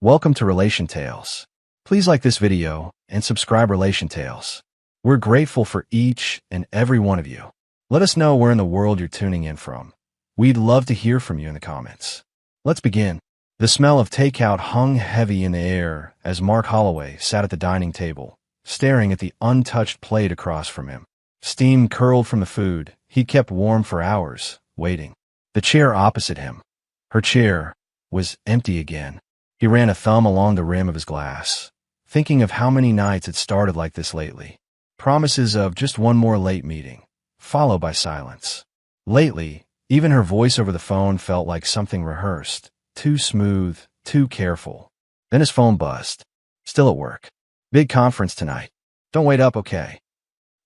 Welcome to Relation Tales. Please like this video and subscribe Relation Tales. We're grateful for each and every one of you. Let us know where in the world you're tuning in from. We'd love to hear from you in the comments. Let's begin. The smell of takeout hung heavy in the air as Mark Holloway sat at the dining table, staring at the untouched plate across from him. Steam curled from the food he kept warm for hours, waiting. The chair opposite him, her chair, was empty again. He ran a thumb along the rim of his glass, thinking of how many nights it started like this lately. Promises of just one more late meeting, followed by silence. Lately, even her voice over the phone felt like something rehearsed, too smooth, too careful. Then his phone buzzed. Still at work. Big conference tonight. Don't wait up, okay?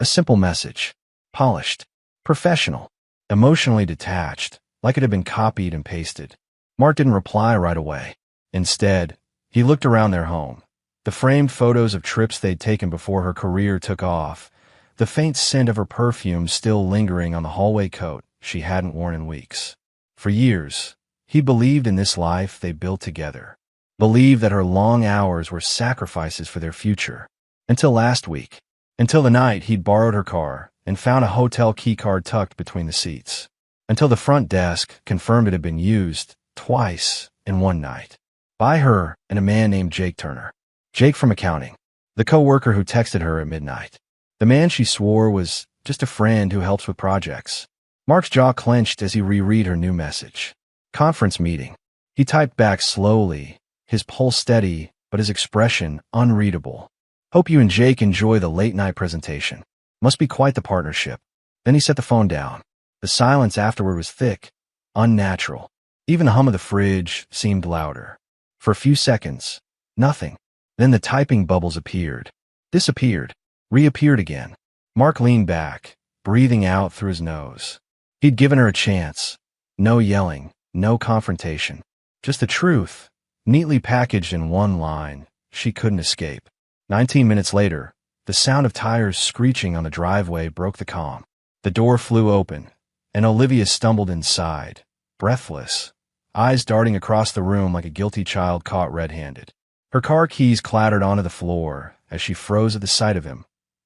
A simple message. Polished. Professional. Emotionally detached, like it had been copied and pasted. Mark didn't reply right away. Instead, he looked around their home. The framed photos of trips they'd taken before her career took off, the faint scent of her perfume still lingering on the hallway coat she hadn't worn in weeks. For years, he believed in this life they built together, believed that her long hours were sacrifices for their future. Until last week, until the night he'd borrowed her car and found a hotel keycard tucked between the seats. Until the front desk confirmed it had been used twice in one night. By her and a man named Jake Turner. Jake from accounting, the co-worker who texted her at midnight. The man she swore was just a friend who helps with projects. Mark's jaw clenched as he reread her new message. Conference meeting. He typed back slowly, his pulse steady, but his expression unreadable. Hope you and Jake enjoy the late-night presentation. Must be quite the partnership. Then he set the phone down. The silence afterward was thick, unnatural. Even the hum of the fridge seemed louder. For a few seconds, nothing. Then the typing bubbles appeared, disappeared, reappeared again. Mark leaned back, breathing out through his nose. He'd given her a chance. No yelling, no confrontation. Just the truth, neatly packaged in one line she couldn't escape. 19 minutes later, the sound of tires screeching on the driveway broke the calm. The door flew open, and Olivia stumbled inside, breathless, eyes darting across the room like a guilty child caught red-handed. Her car keys clattered onto the floor as she froze at the sight of him,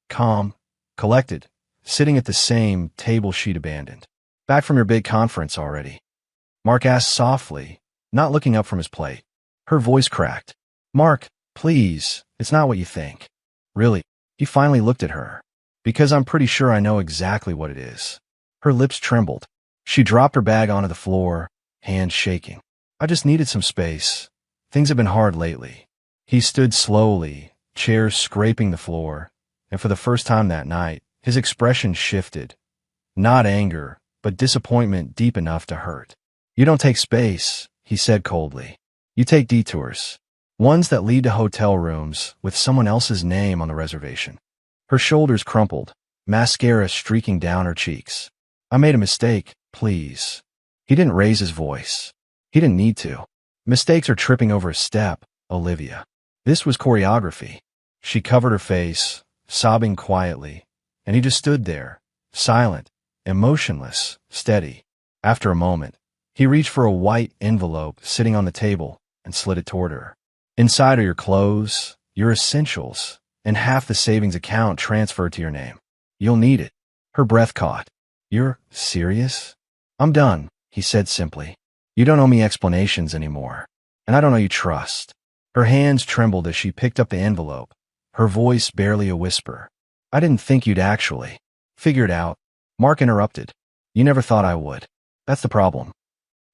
calm, collected, sitting at the same table she'd abandoned. Back from your big conference already? Mark asked softly, not looking up from his plate. Her voice cracked. Mark, please, it's not what you think. Really? He finally looked at her. Because I'm pretty sure I know exactly what it is. Her lips trembled. She dropped her bag onto the floor, hands shaking. I just needed some space. Things have been hard lately. He stood slowly, chairs scraping the floor, and for the first time that night, his expression shifted. Not anger, but disappointment deep enough to hurt. You don't take space, he said coldly. You take detours. Ones that lead to hotel rooms with someone else's name on the reservation. Her shoulders crumpled, mascara streaking down her cheeks. I made a mistake, please. He didn't raise his voice. He didn't need to. Mistakes are tripping over a step, Olivia. This was choreography. She covered her face, sobbing quietly, and he just stood there, silent, emotionless, steady. After a moment, he reached for a white envelope sitting on the table and slid it toward her. Inside are your clothes, your essentials, and half the savings account transferred to your name. You'll need it. Her breath caught. You're serious? I'm done, he said simply. You don't owe me explanations anymore, and I don't owe you trust. Her hands trembled as she picked up the envelope, her voice barely a whisper. I didn't think you'd actually figure it out. Mark interrupted. You never thought I would. That's the problem.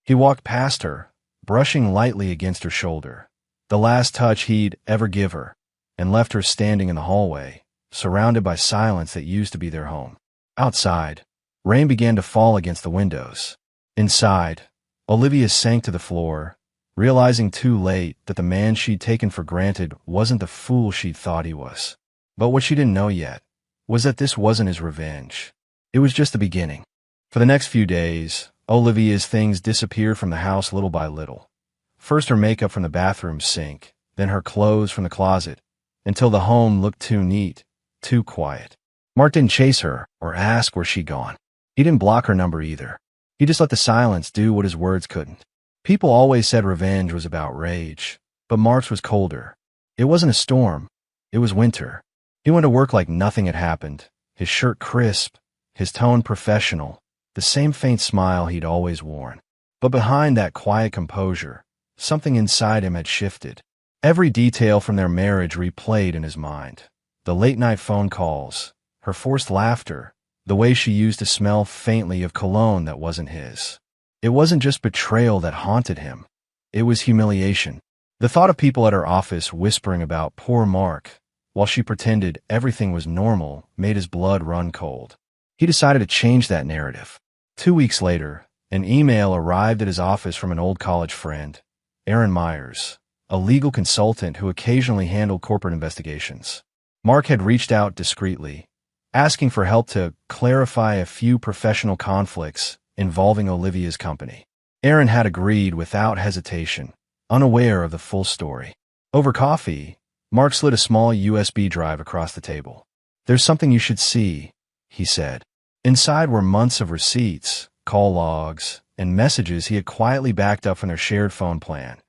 He walked past her, brushing lightly against her shoulder, the last touch he'd ever give her, and left her standing in the hallway, surrounded by silence that used to be their home. Outside, rain began to fall against the windows. Inside, Olivia sank to the floor, realizing too late that the man she'd taken for granted wasn't the fool she'd thought he was. But what she didn't know yet was that this wasn't his revenge. It was just the beginning. For the next few days, Olivia's things disappeared from the house little by little. First her makeup from the bathroom sink, then her clothes from the closet, until the home looked too neat, too quiet. Mark didn't chase her or ask where she'd gone. He didn't block her number either. He just let the silence do what his words couldn't. People always said revenge was about rage, But Mark's was colder. It wasn't a storm. It was winter. He went to work like nothing had happened, his shirt crisp, his tone professional, the same faint smile he'd always worn. But behind that quiet composure, something inside him had shifted. Every detail from their marriage replayed in his mind. The late-night phone calls, her forced laughter, the way she used to smell faintly of cologne that wasn't his. It wasn't just betrayal that haunted him. It was humiliation. The thought of people at her office whispering about poor Mark, while she pretended everything was normal, made his blood run cold. He decided to change that narrative. 2 weeks later, an email arrived at his office from an old college friend, Aaron Myers, a legal consultant who occasionally handled corporate investigations. Mark had reached out discreetly, asking for help to clarify a few professional conflicts involving Olivia's company. Aaron had agreed without hesitation, unaware of the full story. Over coffee, Mark slid a small USB drive across the table. "There's something you should see," he said. Inside were months of receipts, call logs, and messages he had quietly backed up from their shared phone plan,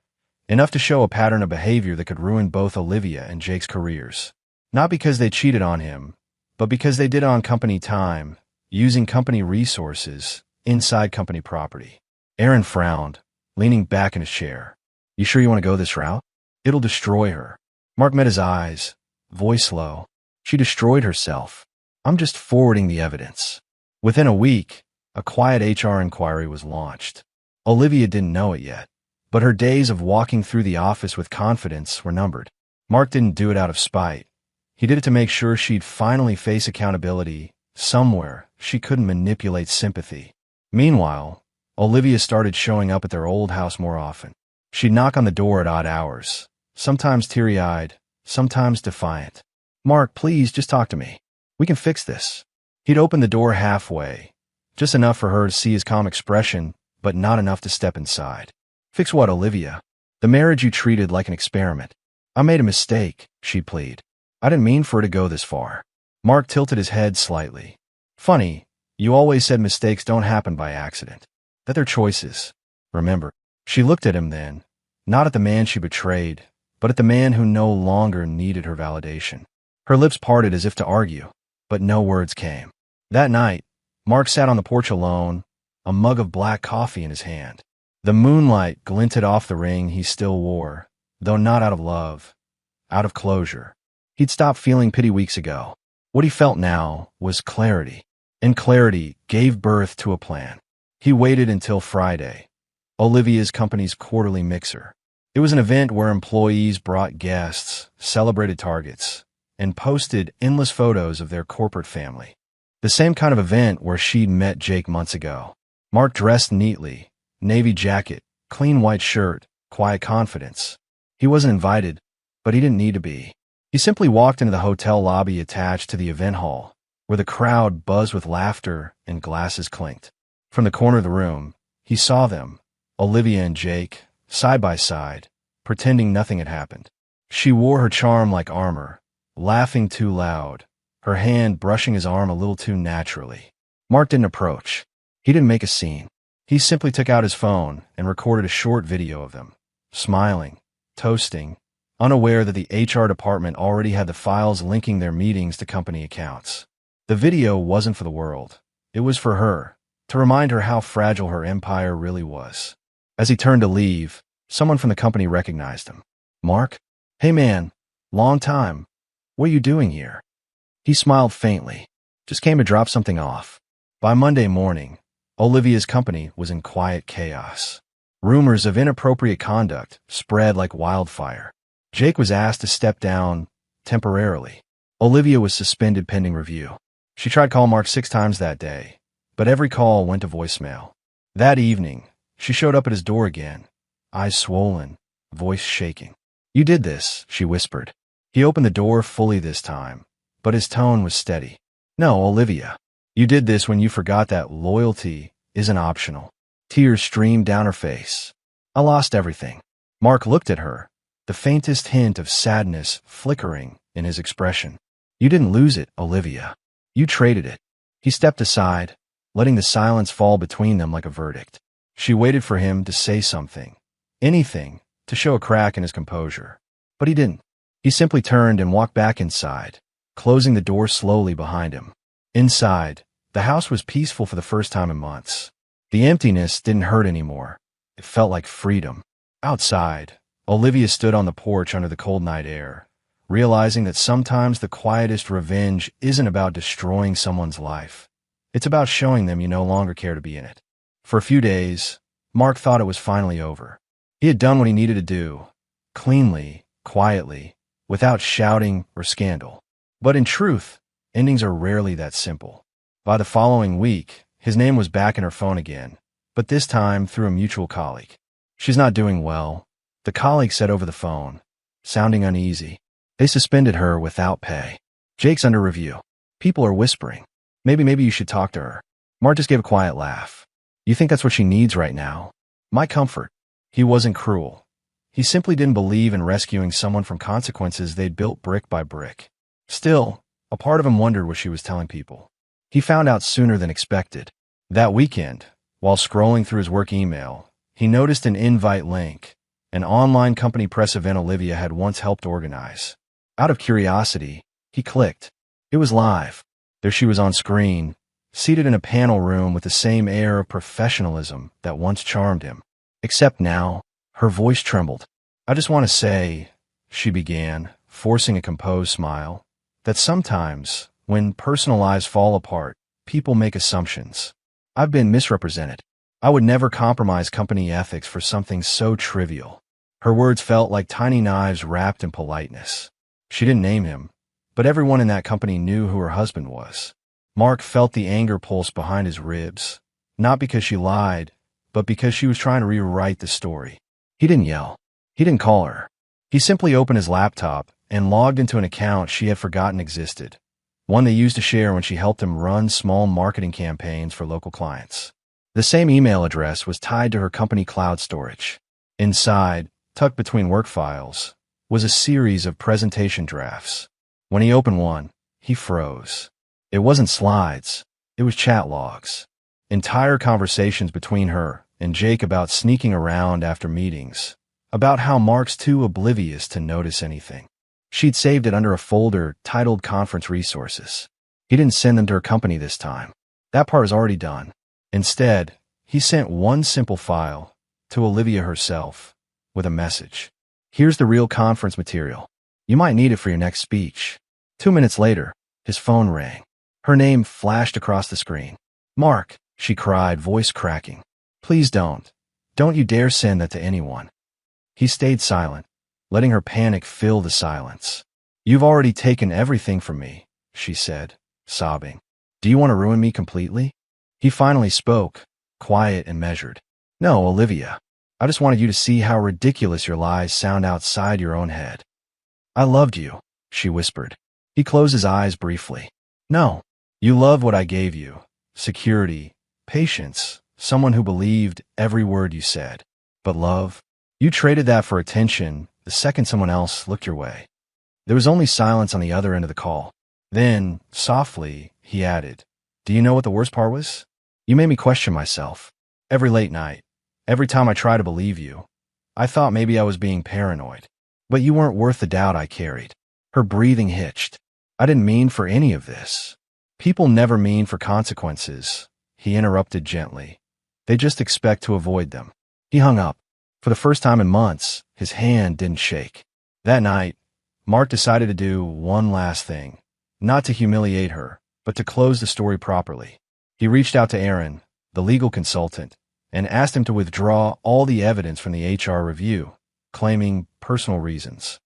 enough to show a pattern of behavior that could ruin both Olivia and Jake's careers. Not because they cheated on him, but because they did it on company time, using company resources, inside company property. Aaron frowned, leaning back in his chair. "You sure you want to go this route? It'll destroy her." Mark met his eyes, voice low. "She destroyed herself. I'm just forwarding the evidence." Within a week, a quiet HR inquiry was launched. Olivia didn't know it yet, but her days of walking through the office with confidence were numbered. Mark didn't do it out of spite. He did it to make sure she'd finally face accountability somewhere she couldn't manipulate sympathy. Meanwhile, Olivia started showing up at their old house more often. She'd knock on the door at odd hours, sometimes teary-eyed, sometimes defiant. "Mark, please, just talk to me. We can fix this." He'd open the door halfway, just enough for her to see his calm expression, but not enough to step inside. "Fix what, Olivia? The marriage you treated like an experiment." "I made a mistake," she'd plead. "I didn't mean for it to go this far." Mark tilted his head slightly. "Funny, you always said mistakes don't happen by accident. That they're choices. Remember?" She looked at him then, not at the man she betrayed, but at the man who no longer needed her validation. Her lips parted as if to argue, but no words came. That night, Mark sat on the porch alone, a mug of black coffee in his hand. The moonlight glinted off the ring he still wore, though not out of love, out of closure. He'd stopped feeling pity weeks ago. What he felt now was clarity, and clarity gave birth to a plan. He waited until Friday, Olivia's company's quarterly mixer. It was an event where employees brought guests, celebrated targets, and posted endless photos of their corporate family. The same kind of event where she'd met Jake months ago. Mark dressed neatly, navy jacket, clean white shirt, quiet confidence. He wasn't invited, but he didn't need to be. He simply walked into the hotel lobby attached to the event hall, where the crowd buzzed with laughter and glasses clinked. From the corner of the room, he saw them, Olivia and Jake, side by side, pretending nothing had happened. She wore her charm like armor, laughing too loud, her hand brushing his arm a little too naturally. Mark didn't approach. He didn't make a scene. He simply took out his phone and recorded a short video of them, smiling, toasting, unaware that the HR department already had the files linking their meetings to company accounts. The video wasn't for the world. It was for her, to remind her how fragile her empire really was. As he turned to leave, someone from the company recognized him. "Mark? Hey man, long time. What are you doing here?" He smiled faintly. "Just came to drop something off." By Monday morning, Olivia's company was in quiet chaos. Rumors of inappropriate conduct spread like wildfire. Jake was asked to step down temporarily. Olivia was suspended pending review. She tried calling Mark 6 times that day, but every call went to voicemail. That evening, she showed up at his door again, eyes swollen, voice shaking. "You did this," she whispered. He opened the door fully this time, but his tone was steady. "No, Olivia. You did this when you forgot that loyalty isn't optional." Tears streamed down her face. "I lost everything." Mark looked at her, the faintest hint of sadness flickering in his expression. "You didn't lose it, Olivia. You traded it." He stepped aside, letting the silence fall between them like a verdict. She waited for him to say something. Anything, to show a crack in his composure. But he didn't. He simply turned and walked back inside, closing the door slowly behind him. Inside, the house was peaceful for the first time in months. The emptiness didn't hurt anymore. It felt like freedom. Outside, Olivia stood on the porch under the cold night air, realizing that sometimes the quietest revenge isn't about destroying someone's life. It's about showing them you no longer care to be in it. For a few days, Mark thought it was finally over. He had done what he needed to do, cleanly, quietly, without shouting or scandal. But in truth, endings are rarely that simple. By the following week, his name was back in her phone again, but this time through a mutual colleague. "She's not doing well," the colleague said over the phone, sounding uneasy. "They suspended her without pay. Jake's under review. People are whispering. Maybe you should talk to her." Mark just gave a quiet laugh. "You think that's what she needs right now?" "My comfort." He wasn't cruel. He simply didn't believe in rescuing someone from consequences they'd built brick by brick. Still, a part of him wondered what she was telling people. He found out sooner than expected. That weekend, while scrolling through his work email, he noticed an invite link, an online company press event Olivia had once helped organize. Out of curiosity, he clicked. It was live. There she was on screen, seated in a panel room with the same air of professionalism that once charmed him. Except now, her voice trembled. "I just want to say," she began, forcing a composed smile, "that sometimes, when personal lives fall apart, people make assumptions. I've been misrepresented. I would never compromise company ethics for something so trivial." Her words felt like tiny knives wrapped in politeness. She didn't name him, but everyone in that company knew who her husband was. Mark felt the anger pulse behind his ribs, not because she lied, but because she was trying to rewrite the story. He didn't yell. He didn't call her. He simply opened his laptop and logged into an account she had forgotten existed, one they used to share when she helped him run small marketing campaigns for local clients. The same email address was tied to her company cloud storage. Inside, tucked between work files, was a series of presentation drafts. When he opened one, he froze. It wasn't slides. It was chat logs. Entire conversations between her and Jake about sneaking around after meetings, about how Mark's too oblivious to notice anything. She'd saved it under a folder titled Conference Resources. He didn't send them to her company this time. That part was already done. Instead, he sent one simple file to Olivia herself with a message. "Here's the real conference material. You might need it for your next speech." 2 minutes later, his phone rang. Her name flashed across the screen. "Mark," she cried, voice cracking. "Please don't. Don't you dare send that to anyone." He stayed silent, letting her panic fill the silence. "You've already taken everything from me," she said, sobbing. "Do you want to ruin me completely?" He finally spoke, quiet and measured. "No, Olivia. I just wanted you to see how ridiculous your lies sound outside your own head." "I loved you," she whispered. He closed his eyes briefly. "No. You loved what I gave you. Security, patience, someone who believed every word you said. But love? You traded that for attention the second someone else looked your way." There was only silence on the other end of the call. Then, softly, he added, "Do you know what the worst part was? You made me question myself. Every late night, every time I tried to believe you, I thought maybe I was being paranoid. But you weren't worth the doubt I carried." Her breathing hitched. "I didn't mean for any of this." "People never mean for consequences," he interrupted gently. "They just expect to avoid them." He hung up. For the first time in months, his hand didn't shake. That night, Mark decided to do one last thing, not to humiliate her, but to close the story properly. He reached out to Aaron, the legal consultant, and asked him to withdraw all the evidence from the HR review, claiming personal reasons.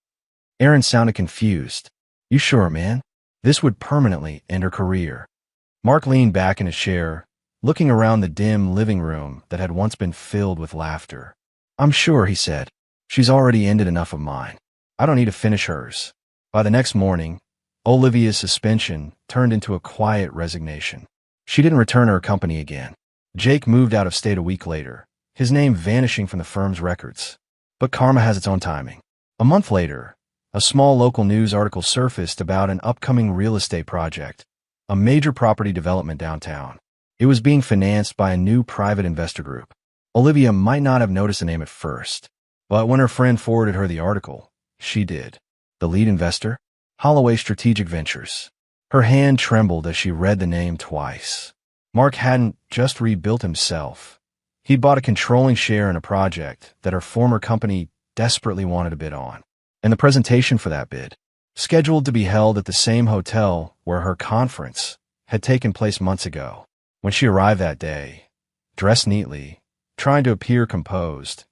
Aaron sounded confused. "You sure, man? This would permanently end her career." Mark leaned back in his chair, looking around the dim living room that had once been filled with laughter. "I'm sure," he said. "She's already ended enough of mine. I don't need to finish hers." By the next morning, Olivia's suspension turned into a quiet resignation. She didn't return to her company again. Jake moved out of state a week later, his name vanishing from the firm's records. But karma has its own timing. A month later, a small local news article surfaced about an upcoming real estate project, a major property development downtown. It was being financed by a new private investor group. Olivia might not have noticed the name at first, But when her friend forwarded her the article, she did. The lead investor? Holloway Strategic Ventures. Her hand trembled as she read the name twice. Mark hadn't just rebuilt himself. He'd bought a controlling share in a project that her former company desperately wanted a bid on. And the presentation for that bid, scheduled to be held at the same hotel where her conference had taken place months ago. When she arrived that day, dressed neatly, trying to appear composed,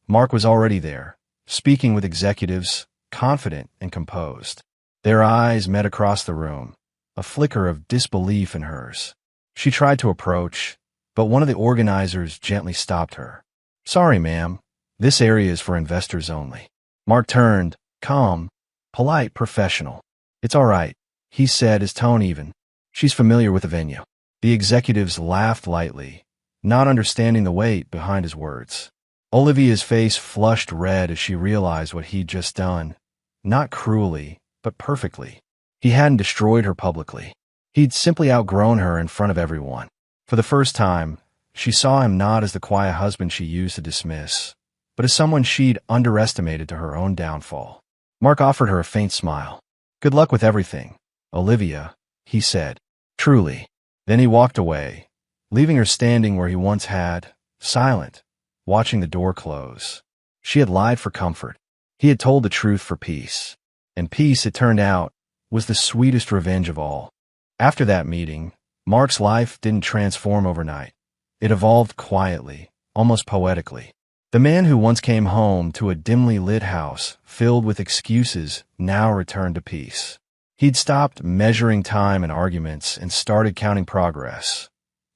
Mark was already there, speaking with executives, confident and composed. Their eyes met across the room, a flicker of disbelief in hers. She tried to approach, but one of the organizers gently stopped her. "Sorry, ma'am. This area is for investors only." Mark turned, calm, polite, professional. "It's all right," he said, his tone even. "She's familiar with the venue." The executives laughed lightly, not understanding the weight behind his words. Olivia's face flushed red as she realized what he'd just done. Not cruelly, but perfectly. He hadn't destroyed her publicly. He'd simply outgrown her in front of everyone. For the first time, she saw him not as the quiet husband she used to dismiss, but as someone she'd underestimated to her own downfall. Mark offered her a faint smile. "Good luck with everything, Olivia," he said. "Truly." Then he walked away, leaving her standing where he once had, silent, watching the door close. She had lied for comfort. He had told the truth for peace. And peace, it turned out, was the sweetest revenge of all. After that meeting, Mark's life didn't transform overnight. It evolved quietly, almost poetically. The man who once came home to a dimly lit house filled with excuses now returned to peace. He'd stopped measuring time and arguments and started counting progress.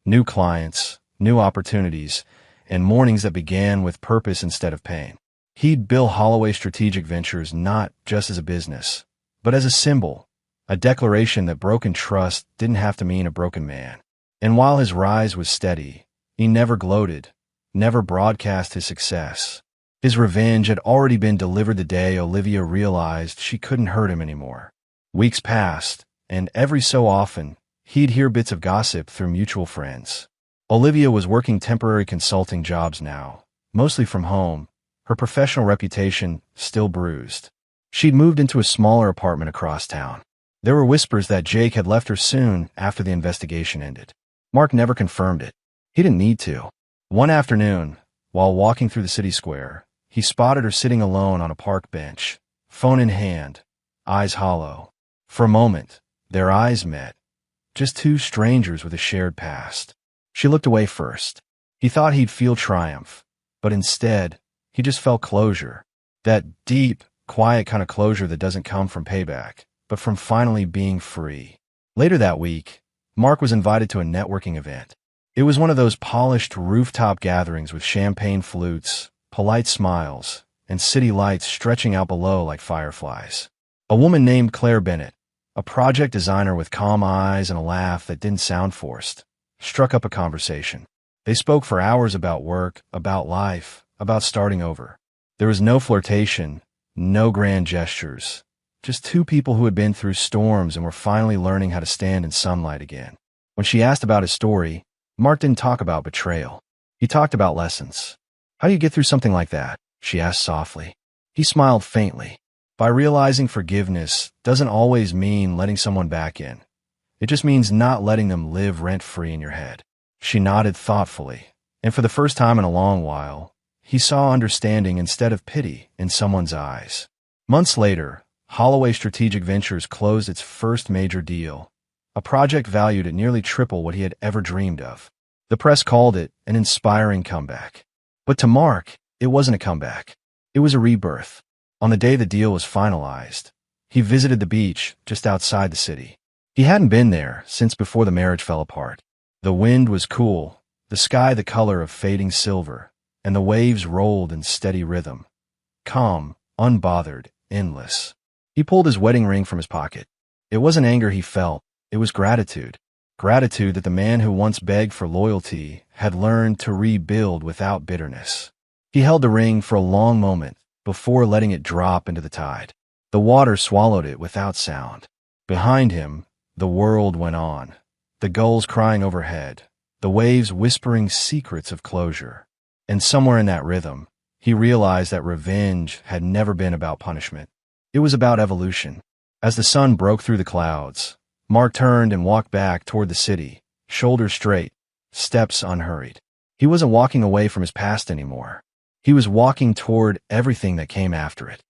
New clients, new opportunities, and mornings that began with purpose instead of pain. He'd built Holloway Strategic Ventures not just as a business, but as a symbol, a declaration that broken trust didn't have to mean a broken man. And while his rise was steady, he never gloated, never broadcast his success. His revenge had already been delivered the day Olivia realized she couldn't hurt him anymore. Weeks passed, and every so often, he'd hear bits of gossip through mutual friends. Olivia was working temporary consulting jobs now, mostly from home, her professional reputation still bruised. She'd moved into a smaller apartment across town. There were whispers that Jake had left her soon after the investigation ended. Mark never confirmed it. He didn't need to. One afternoon, while walking through the city square, he spotted her sitting alone on a park bench, phone in hand, eyes hollow. For a moment, their eyes met, just two strangers with a shared past. She looked away first. He thought he'd feel triumph, but instead, he just felt closure. That deep, quiet kind of closure that doesn't come from payback, but from finally being free. Later that week, Mark was invited to a networking event. It was one of those polished rooftop gatherings with champagne flutes, polite smiles, and city lights stretching out below like fireflies. A woman named Claire Bennett, a project designer with calm eyes and a laugh that didn't sound forced, struck up a conversation. They spoke for hours about work, about life, about starting over. There was no flirtation, no grand gestures, just two people who had been through storms and were finally learning how to stand in sunlight again. When she asked about his story, Mark didn't talk about betrayal. He talked about lessons. "How do you get through something like that?" she asked softly. He smiled faintly. By realizing forgiveness doesn't always mean letting someone back in. It just means not letting them live rent-free in your head. She nodded thoughtfully, and for the first time in a long while, he saw understanding instead of pity in someone's eyes. Months later, Holloway Strategic Ventures closed its first major deal, a project valued at nearly triple what he had ever dreamed of. The press called it an inspiring comeback. But to Mark, it wasn't a comeback. It was a rebirth. On the day the deal was finalized, he visited the beach just outside the city. He hadn't been there since before the marriage fell apart. The wind was cool, the sky the color of fading silver, and the waves rolled in steady rhythm. Calm, unbothered, endless. He pulled his wedding ring from his pocket. It wasn't anger he felt, it was gratitude. Gratitude that the man who once begged for loyalty had learned to rebuild without bitterness. He held the ring for a long moment before letting it drop into the tide. The water swallowed it without sound. Behind him, the world went on, the gulls crying overhead, the waves whispering secrets of closure. And somewhere in that rhythm, he realized that revenge had never been about punishment. It was about evolution. As the sun broke through the clouds, Mark turned and walked back toward the city, shoulders straight, steps unhurried. He wasn't walking away from his past anymore. He was walking toward everything that came after it.